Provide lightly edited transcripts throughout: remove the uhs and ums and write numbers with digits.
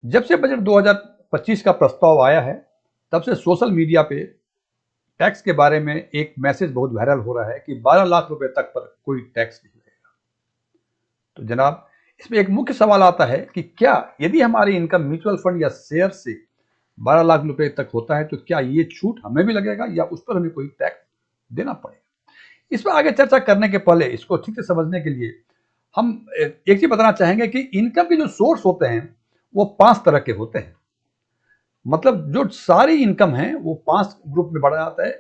जब से बजट 2025 का प्रस्ताव आया है, तब से सोशल मीडिया पे टैक्स के बारे में एक मैसेज बहुत वायरल हो रहा है कि 12 लाख रुपए तक पर कोई टैक्स नहीं लगेगा। तो जनाब, इसमें एक मुख्य सवाल आता है कि क्या यदि हमारी इनकम म्यूचुअल फंड या शेयर से 12 लाख रुपए तक होता है, तो क्या ये छूट हमें भी लगेगा या उस पर हमें कोई टैक्स देना पड़ेगा? इस पर आगे चर्चा करने के पहले इसको ठीक से समझने के लिए हम एक चीज बताना चाहेंगे कि इनकम के जो सोर्स होते हैं वो 5 तरह के होते हैं। मतलब जो सारी इनकम है वो 5 ग्रुप में बांटा जाता है।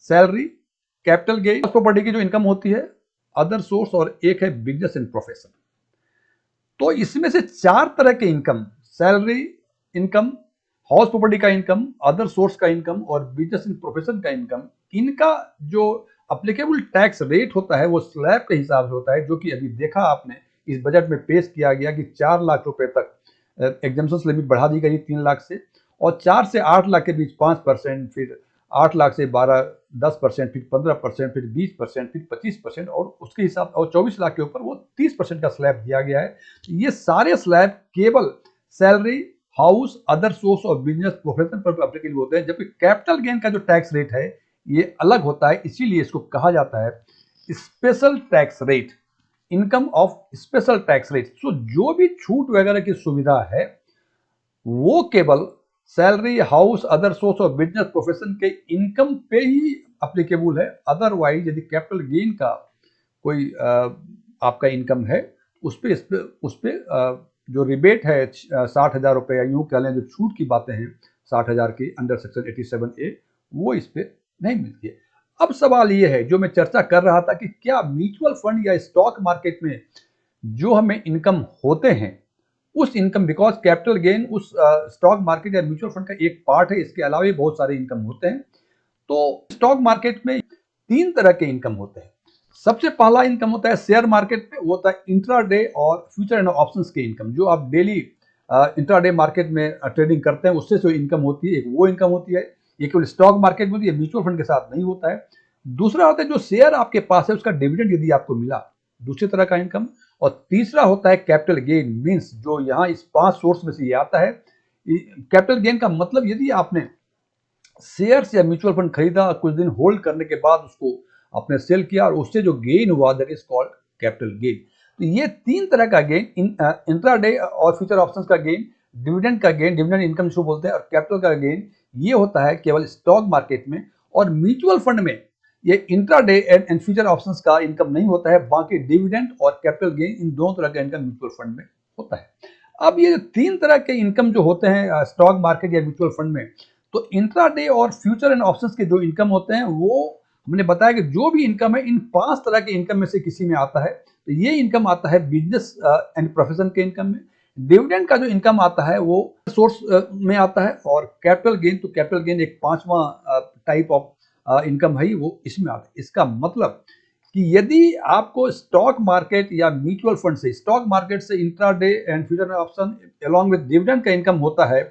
सैलरी, कैपिटल गेन, प्रॉपर्टी की जो इनकम होती है, अदर सोर्स, और एक है बिजनेस एंड प्रोफेशन। तो इसमें से 4 तरह के income, salary income, house property का इनकम, अदर सोर्स का इनकम और बिजनेस एंड प्रोफेशन का इनकम, इनका जो अप्लीकेबल टैक्स रेट होता है वो स्लैब के हिसाब से होता है, जो कि अभी देखा आपने इस बजट में पेश किया गया कि 4 लाख रुपए तक एग्जाम्पशन लिमिट बढ़ा दी गई 3 लाख से, और 4 से 8 लाख के बीच 5%, फिर 8 लाख से 12 10%, फिर 15%, फिर 20%, फिर 25%, और उसके हिसाब, और 24 लाख के ऊपर वो 30% का स्लैब दिया गया है। ये सारे स्लैब केवल सैलरी, हाउस, अदर सोर्स और बिजनेस प्रोफेशन पर एप्लीकेबल होते हैं, जबकि कैपिटल गेन का जो टैक्स रेट है ये अलग होता है, इसीलिए इसको कहा जाता है special tax rate, income of special tax rate. So जो भी छूट वगैरह की सुविधा है वो केवल सैलरी, हाउस, अदर सोर्स और बिजनेस प्रोफेशन के इनकम पे ही अप्लीकेबल है। अदरवाइज यदि कैपिटल गेन का कोई आपका इनकम है, उस पे जो रिबेट है 60,000 रुपये, या यूं कह लें जो छूट की बातें हैं 60,000 की अंडर सेक्शन 87A, वो इस पे नहीं मिलती है। अब सवाल ये है जो मैं चर्चा कर रहा था कि क्या म्यूचुअल फंड या स्टॉक मार्केट में जो हमें इनकम होते हैं, उस इनकम, बिकॉज कैपिटल गेन उस स्टॉक मार्केट या म्यूचुअल फंड का एक पार्ट है, इसके अलावा भी बहुत सारे इनकम होते हैं। तो स्टॉक मार्केट में 3 तरह के इनकम होते हैं। सबसे पहला इनकम होता है शेयर मार्केट में, वो होता है इंट्राडे और फ्यूचर एंड ऑप्शंस के इनकम, जो आप डेली इंट्राडे मार्केट में ट्रेडिंग करते हैं उससे जो इनकम होती है, एक वो इनकम होती है। ये केवल स्टॉक मार्केट में होती है, म्यूचुअल फंड के साथ नहीं होता है। दूसरा होता है जो शेयर आपके पास है उसका डिविडेंड यदि आपको मिला, दूसरी तरह का इनकम। और तीसरा होता है कैपिटल गेन, मीन्स जो यहाँ इस 5 सोर्स में से ये आता है। कैपिटल गेन का मतलब यदि आपने शेयर्स या म्यूचुअल फंड खरीदा, कुछ दिन होल्ड करने के बाद उसको आपने सेल किया और उससे जो गेन हुआ, that is called capital gain. तो ये 3 तरह का गेन, इंट्राडे और फ्यूचर ऑप्शंस का गेन, डिविडेंड का गेन, डिविडेंड इनकम जिसको बोलते हैं, और कैपिटल का गेन, ये होता है केवल स्टॉक मार्केट में। और म्यूचुअल फंड में ये इंट्राडे एंड फ्यूचर ऑप्शंस का इनकम नहीं होता है, बाकी डिविडेंड और कैपिटल गेन, इन दोनों तरह का इनकम म्यूचुअल फंड में होता है। अब ये 3 तरह के इनकम जो होते हैं स्टॉक मार्केट या म्यूचुअल फंड में, तो इंट्राडे और फ्यूचर एंड ऑप्शंस के जो इनकम होते हैं, वो हमने बताया कि जो भी इनकम है इन 5 तरह के इनकम में से किसी में आता है। तो ये इनकम आता है बिजनेस एंड प्रोफेशन के इनकम में। डिविडेंड का जो इनकम आता है वो सोर्स में आता है, और कैपिटल गेन, तो कैपिटल गेन एक 5वां टाइप ऑफ इनकम है, वो इसमें आता है। इसका मतलब कि यदि आपको स्टॉक मार्केट या म्यूचुअल फंड से, स्टॉक मार्केट से intraday and future option along with dividend का इनकम होता है,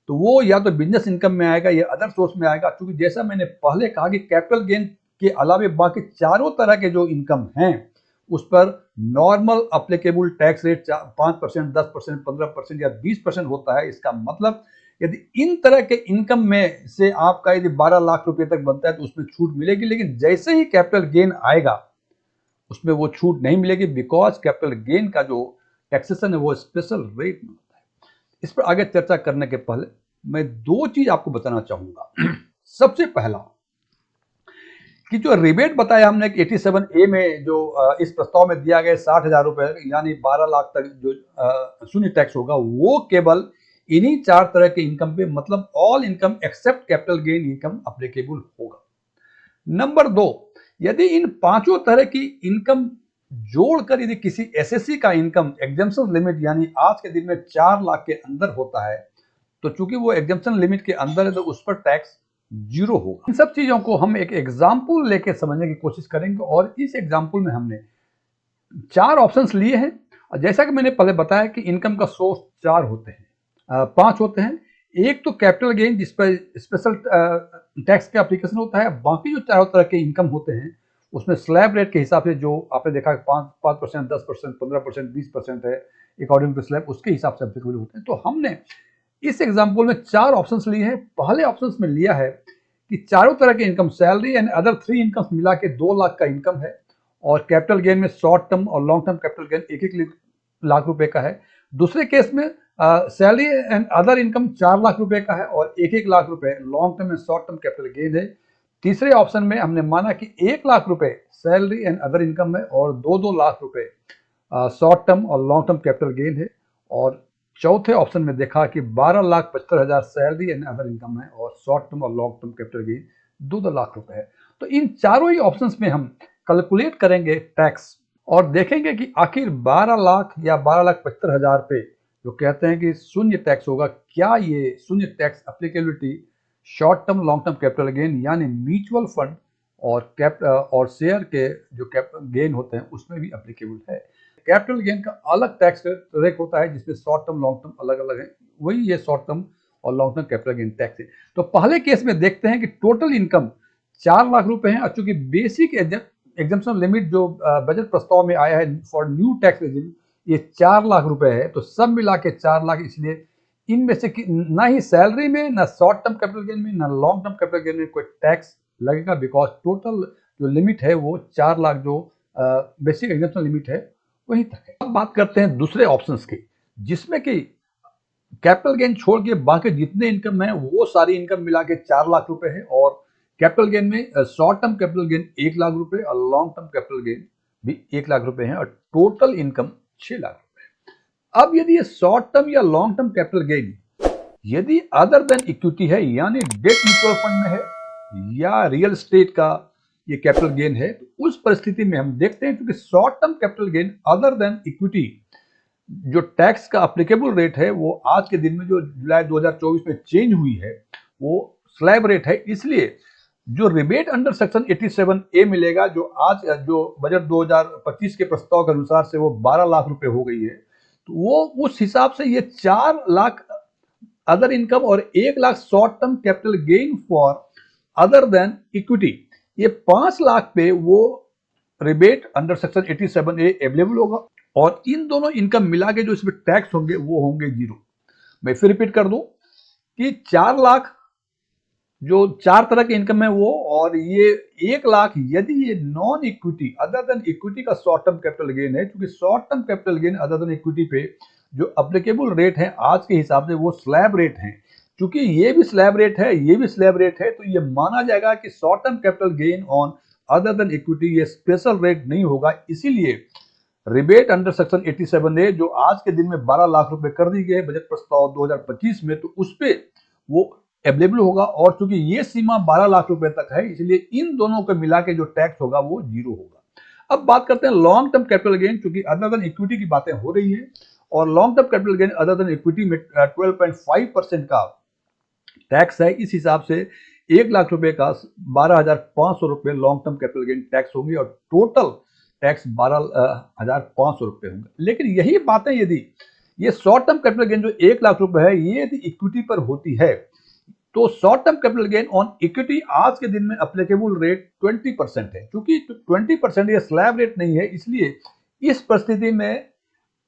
तो वो या तो बिजनेस इनकम में आएगा या अदर सोर्स में आएगा। क्योंकि जैसा मैंने पहले कहा कि कैपिटल गेन के अलावा बाकी चारों तरह के जो इनकम हैं उस पर नॉर्मल अप्लीकेबल टैक्स रेट 5%, 10%, 15% या 20% होता है। इसका मतलब यदि इन तरह के इनकम में से आपका यदि 12 लाख रुपए तक बनता है तो उसमें छूट मिलेगी, लेकिन जैसे ही कैपिटल गेन आएगा उसमें वो छूट नहीं मिलेगी, बिकॉज कैपिटल गेन का जो टैक्सेशन है वो स्पेशल रेट में होता है। इस पर आगे चर्चा करने के पहले मैं 2 चीज आपको बताना चाहूंगा। सबसे पहला कि जो रिबेट बताया हमने कि 87A में जो इस प्रस्ताव में दिया गया 60,000 रुपए यानी 12 लाख तक जो शून्य टैक्स होगा, वो केवल इन्हीं 4 तरह के इनकम पे, मतलब all income except capital gain income applicable होगा। नंबर 2, यदि इन 5 तरह की इनकम जोड़कर यदि किसी एसएससी का इनकम एग्जाम्पशन लिमिट यानी आज के दिन में 4 लाख के अंदर होता है, तो चूंकि वो एग्जाम्पशन लिमिट के अंदर है तो उस पर टैक्स 0 होगा। इन सब चीजों को हम एक एग्जाम्पल लेके समझने की कोशिश करेंगे, और इस एग्जाम्पल में हमने 4 ऑप्शंस लिए हैं। और जैसा कि मैंने पहले बताया कि इनकम का सोर्स 4 होते हैं, 5 होते हैं। एक तो कैपिटल गेन जिस पर स्पेशल टैक्स का एप्लीकेशन होता है। बाकी जो चारों तरह के इनकम होते हैं उसमें स्लैब रेट के हिसाब से, जो आपने देखा 5%, 10%, 15%, 20% है, अकॉर्डिंग टू स्लैब, उसके हिसाब से एप्लीकेबल होते हैं। तो हमने इस एग्जाम्पल में 4 ऑप्शंस लिए हैं। पहले ऑप्शंस में लिया है कि चारों तरह के income, salary and other 3 incomes मिला के 2 लाख का इनकम है, और कैपिटल गेन में शॉर्ट टर्म और long term capital gain 1-1 lakh रुपए का है। दूसरे केस में salary and other income 4 lakh रुपए का है और 1-1 लाख रुपए long term and short term capital gain है। तीसरे ऑप्शन में हमने माना कि 1 लाख रुपए सैलरी एंड अदर इनकम है और 2-2 लाख रुपए शॉर्ट टर्म और लॉन्ग टर्म कैपिटल गेन है। और चौथे ऑप्शन में देखा कि 12,75,000 सैलरी एंड अदर इनकम है और शॉर्ट टर्म और long term capital gain 2-2 lakh रुपए है। तो इन चारों ही ऑप्शंस में हम कैलकुलेट करेंगे टैक्स और देखेंगे कि आखिर 12 लाख या 12,75,000 पे जो कहते हैं कि शून्य टैक्स होगा, क्या ये शून्य tax applicability short term long term capital gain यानी म्यूचुअल फंड और शेयर के जो गेन होते हैं उसमें भी एप्लीकेबल है। कैपिटल गेन का अलग टैक्स रेट होता है जिसमें शॉर्ट टर्म लॉन्ग टर्म अलग अलग है, वही ये शॉर्ट टर्म और long term capital gain tax है। तो पहले केस में देखते हैं कि टोटल इनकम 4 लाख रुपए है और चूंकि बेसिक एग्जम्पशन लिमिट जो बजट प्रस्ताव में आया है फॉर न्यू टैक्स रेजिम ये 4 लाख रुपए है, तो सब मिला के 4 लाख, इसलिए इनमें से ना ही सैलरी में, ना शॉर्ट टर्म कैपिटल गेन में, ना लॉन्ग टर्म कैपिटल गेन में कोई टैक्स लगेगा, बिकॉज टोटल जो लिमिट है वो 4 लाख जो बेसिक एग्जम्पशन लिमिट है वहीं तक है। अब बात करते हैं दूसरे ऑप्शंस की, जिसमें कि कैपिटल गेन छोड़ के बाकी जितने इनकम है वो सारी इनकम मिला के 4 लाख रुपए है और कैपिटल गेन में short term capital gain 1 lakh रुपए और लॉन्ग टर्म कैपिटल गेन भी 1 लाख रुपए है और टोटल इनकम 6 लाख रुपए। अब यदि ये शॉर्ट टर्म या लॉन्ग टर्म कैपिटल गेन यदि अदर देन इक्विटी है यानी डेट म्यूचुअल फंड में है या रियल एस्टेट का ये कैपिटल गेन है, तो उस परिस्थिति में हम देखते हैं क्योंकि short term capital gain other than equity जो टैक्स का एप्लीकेबल रेट है वो आज के दिन में जो जुलाई 2024 में चेंज हुई है वो स्लैब रेट है, इसलिए जो रिबेट अंडर सेक्शन 87A मिलेगा जो आज जो बजट 2025 के प्रस्ताव के अनुसार से वो 12 लाख रुपए हो गई है, तो वो उस हिसाब से ये 4 लाख अदर इनकम और 1 lakh short term capital gain for other than equity, ये 5 लाख पे वो rebate under section 87A available होगा और इन दोनों इनकम मिला के जो इसमें टैक्स होंगे वो होंगे 0। मैं फिर रिपीट कर दूं कि 4 लाख जो 4 तरह के इनकम है वो, और ये 1 लाख यदि ये non equity other than equity का शॉर्ट टर्म कैपिटल गेन है, क्योंकि short term capital gain other than equity पे जो एप्लीकेबल रेट है आज के हिसाब से वो स्लैब रेट है। क्योंकि ये भी स्लैब रेट है ये भी स्लैब रेट है, तो ये माना जाएगा कि short term capital gain on other than equity ये स्पेशल रेट नहीं होगा, इसीलिए रिबेट अंडर सेक्शन 87A जो आज के दिन में 12 लाख रुपए कर दी गई बजट प्रस्ताव 2025 में, तो उस पर वो अवेलेबल होगा और चूंकि ये सीमा 12 लाख रुपए तक है इसलिए इन दोनों को मिला के जो टैक्स होगा वो 0 होगा। अब बात करते हैं लॉन्ग टर्म कैपिटल गेन, क्योंकि अदर देन इक्विटी की बातें हो रही है और long term capital gain other than equity में 12.5% का टैक्स है। इस हिसाब से 1 लाख रुपए का 12,500 रुपए long term capital gain tax होंगे और टोटल टैक्स 12,500 रुपए होंगे। लेकिन यही बातें यदि ये शॉर्ट टर्म कैपिटल गेन जो 1 लाख रुपए है ये यदि इक्विटी पर होती है, तो short term capital gain on equity आज के दिन में एप्लीकेबल रेट 20% है। क्योंकि 20% ये स्लैब रेट नहीं है, इसलिए इस परिस्थिति में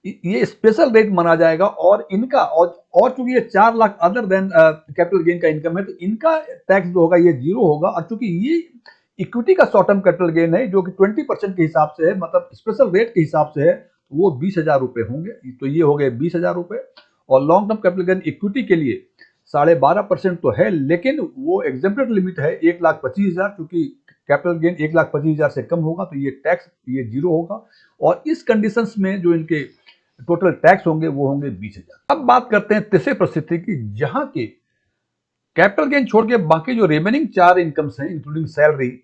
ये स्पेशल रेट माना जाएगा और इनका और चूंकि ये 4 lakh other than capital gain का इनकम है तो इनका टैक्स जो होगा ये 0 होगा। और चूंकि ये इक्विटी का शॉर्ट टर्म कैपिटल गेन है जो कि 20% के हिसाब से है, मतलब स्पेशल रेट के हिसाब से है, तो वो 20,000 रुपए होंगे। तो ये हो गए 20,000 रुपए। और long term capital gain equity के लिए 12.5% तो है, लेकिन वो एग्जेम्प्टेड लिमिट है 1,25,000, क्योंकि कैपिटल गेन 1,25,000 से कम होगा तो ये टैक्स ये 0 होगा। और इस कंडीशंस में जो इनके टोटल टैक्स होंगे वो होंगे 20,000। अब बात करते हैं तीसरे परिस्थिति की, जहां के कैपिटल गेन छोड़ के बाकी जो रिमेनिंग 4 इनकम्स हैं इंक्लूडिंग सैलरी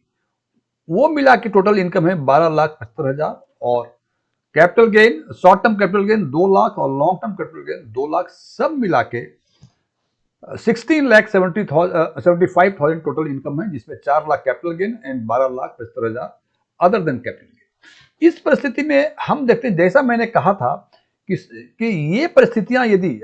वो मिला के टोटल इनकम है 12,75,000 और capital gain short term capital gain 2 lakh और long term capital gain 2 lakh, सब मिला के 16,75,000 टोटल इनकम है, जिसमें 4 lakh capital gain and 12,75,000 other than capital gain. इस परिस्थिति में हम देखते हैं, जैसा मैंने कहा था कि ये परिस्थितियां यदि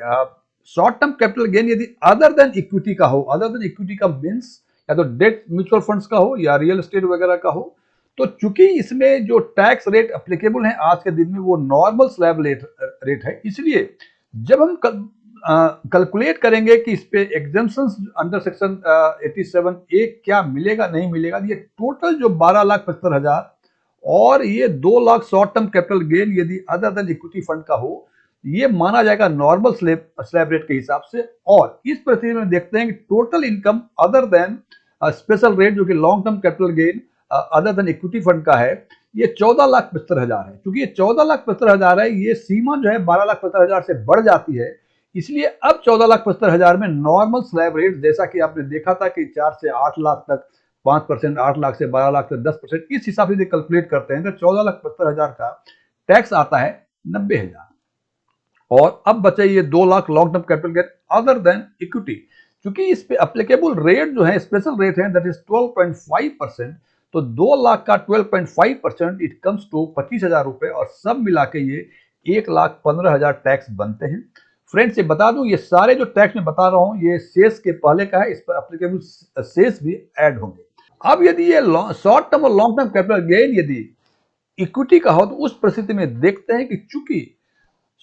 शॉर्ट टर्म कैपिटल गेन यदि अदर देन इक्विटी का हो, अदर देन इक्विटी का मींस या तो डेट म्यूचुअल फंड्स का हो या रियल एस्टेट वगैरह का हो, तो चूंकि इसमें जो टैक्स रेट एप्लीकेबल है आज के दिन में वो नॉर्मल स्लैब रेट है, इसलिए जब हम कैलकुलेट करेंगे कि इस पे एग्जाम्पशंस अंडर सेक्शन 87A क्या मिलेगा नहीं मिलेगा। ये टोटल जो 12,75,000 और ये 2 lakh short term capital gain यदि अदर देन इक्विटी फंड का हो, ये माना जाएगा नॉर्मल स्लैब रेट के हिसाब से। और इस परिस्थिति में देखते हैं कि total income other than special rate जो कि long term capital gain other than equity fund का है, ये 14,75,000 है। क्योंकि ये 14,75,000 है, ये सीमा जो है 12,75,000 से बढ़ जाती है, इसलिए अब 14,75,000 में नॉर्मल स्लैब रेट, जैसा कि आपने देखा था कि 4 से 8 लाख तक 5%, 8 लाख से 12 लाख तक 10%, इस हिसाब से कैलकुलेट करते हैं तो 14,75,000 का टैक्स आता है 90,000। और अब बचे ये 2 lakh long term capital gain other than equity. क्योंकि इस पे अप्लीकेबल रेट जो है स्पेशल रेट है दैट इज 12.5%, तो 2 लाख का 12.5% इट कम्स टू 25,000 रुपए, और सब मिला के ये 1,15,000 टैक्स बनते हैं। फ्रेंड्स, ये बता दूं, ये सारे जो टैक्स मैं बता रहा हूं ये सेस के पहले का है, इस पर अप्लीकेबल सेस भी ऐड होंगे। अब यदि ये शॉर्ट टर्म और लॉन्ग टर्म कैपिटल गेन यदि इक्विटी का हो, तो उस परिस्थिति में देखते हैं कि चूंकि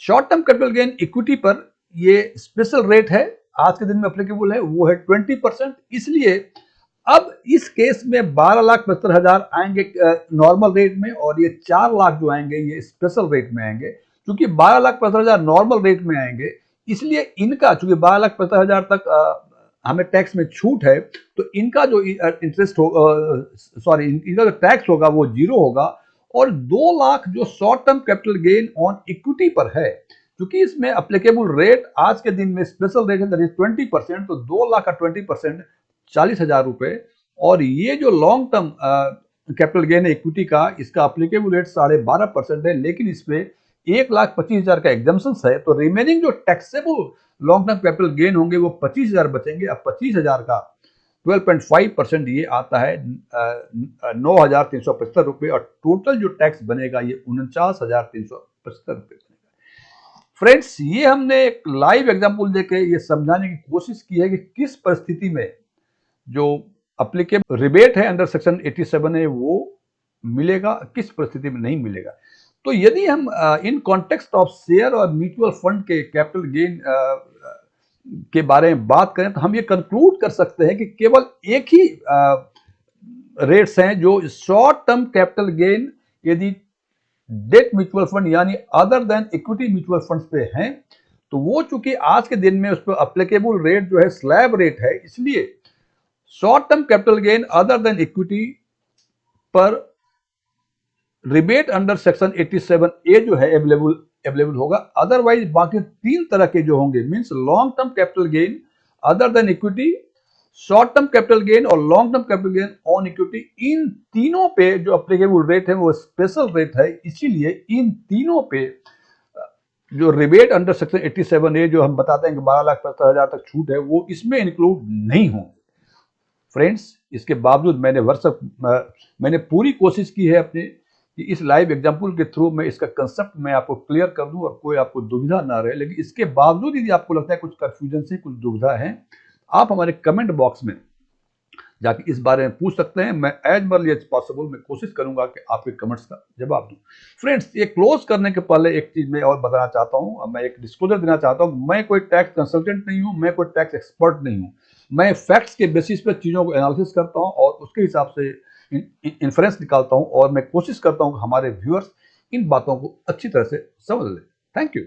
short term capital gain equity पर ये स्पेशल रेट है, आज के दिन में अप्लीकेबल है, वो है 20%। इसलिए अब इस केस में 12,75,000 आएंगे नॉर्मल रेट में, और ये 4 लाख जो आएंगे ये स्पेशल रेट में आएंगे। क्योंकि 12,75,000 नॉर्मल रेट में आएंगे, इसलिए इनका चूंकि 12,75,000 तक हमें टैक्स में छूट है, तो इनका जो इंटरेस्ट हो सॉरी इनका जो टैक्स होगा वो जीरो होगा। और 2 लाख जो short term capital gain on equity पर है, क्योंकि इसमें अप्लीकेबल रेट आज के दिन में स्पेशल रेट है दैट इज 20%, तो 2 लाख का 20% 40,000 रुपए। और ये जो लॉन्ग टर्म कैपिटल गेन है इक्विटी का, इसका अप्लीकेबल रेट 12.5% है, लेकिन इसमें 1,25,000 का एग्जाम्पशन है, तो रिमेनिंग जो taxable long term capital gain होंगे वो 25,000 बचेंगे। अब 25,000 का 12.5% ये आता है 9,375 रुपये, और टोटल जो टैक्स बनेगा ये 49,375 रुपये बनेगा। फ्रेंड्स, ये हमने एक लाइव एग्जांपल देके ये समझाने की कोशिश की है कि किस परिस्थिति में जो अप्लीकेबल रिबेट है अंडर सेक्शन 87A वो मिलेगा, किस परिस्थिति में नहीं मिलेगा। तो यदि हम इन कॉन्टेक्स्ट ऑफ शेयर और म्यूचुअल फंड के कैपिटल गेन के बारे में बात करें, तो हम ये कंक्लूड कर सकते हैं कि केवल एक ही रेट्स हैं जो शॉर्ट टर्म कैपिटल गेन यदि डेट म्यूचुअल फंड यानी other than equity mutual funds पे हैं, तो वो चूंकि आज के दिन में उस पर अप्लीकेबल रेट जो है स्लैब रेट है, इसलिए short term capital gain other than equity पर रिबेट अंडर सेक्शन 87A जो है अवेलेबल होगा। अदरवाइज बाकी 3 तरह के जो होंगे, means long term capital gain other than equity, short term capital gain और long term capital gain on equity, इन तीनों पे जो अप्लीकेबल रेट है वो स्पेशल रेट है। इसीलिए इन तीनों पे जो रिबेट अंडर सेक्शन 87A जो हम बताते हैं कि 12,75,000 तक छूट है, वो इसमें इंक्लूड नहीं होंगे। फ्रेंड्स, इसके बावजूद मैंने पूरी कोशिश की है अपने कि इस लाइव एग्जाम्पल के थ्रू मैं इसका कंसेप्ट मैं आपको क्लियर कर दूं और कोई आपको दुविधा ना रहे। लेकिन इसके बावजूद यदि आपको लगता है कुछ कंफ्यूजन से कुछ दुविधा है, आप हमारे कमेंट बॉक्स में जाके इस बारे में पूछ सकते हैं। मैं एज अर्ली एज पॉसिबल मैं कोशिश करूंगा कि आपके कमेंट्स का जवाब दूं। फ्रेंड्स, ये क्लोज करने के पहले एक चीज मैं और बताना चाहता हूं, मैं एक डिस्क्लोजर देना चाहता हूं। मैं कोई टैक्स कंसल्टेंट नहीं हूं, मैं कोई टैक्स एक्सपर्ट नहीं हूं। मैं फैक्ट्स के बेसिस पे चीजों को एनालिसिस करता हूं और उसके हिसाब से इन्फ्रेंस निकालता हूं, और मैं कोशिश करता हूं कि हमारे व्यूअर्स इन बातों को अच्छी तरह से समझ लें। Thank you.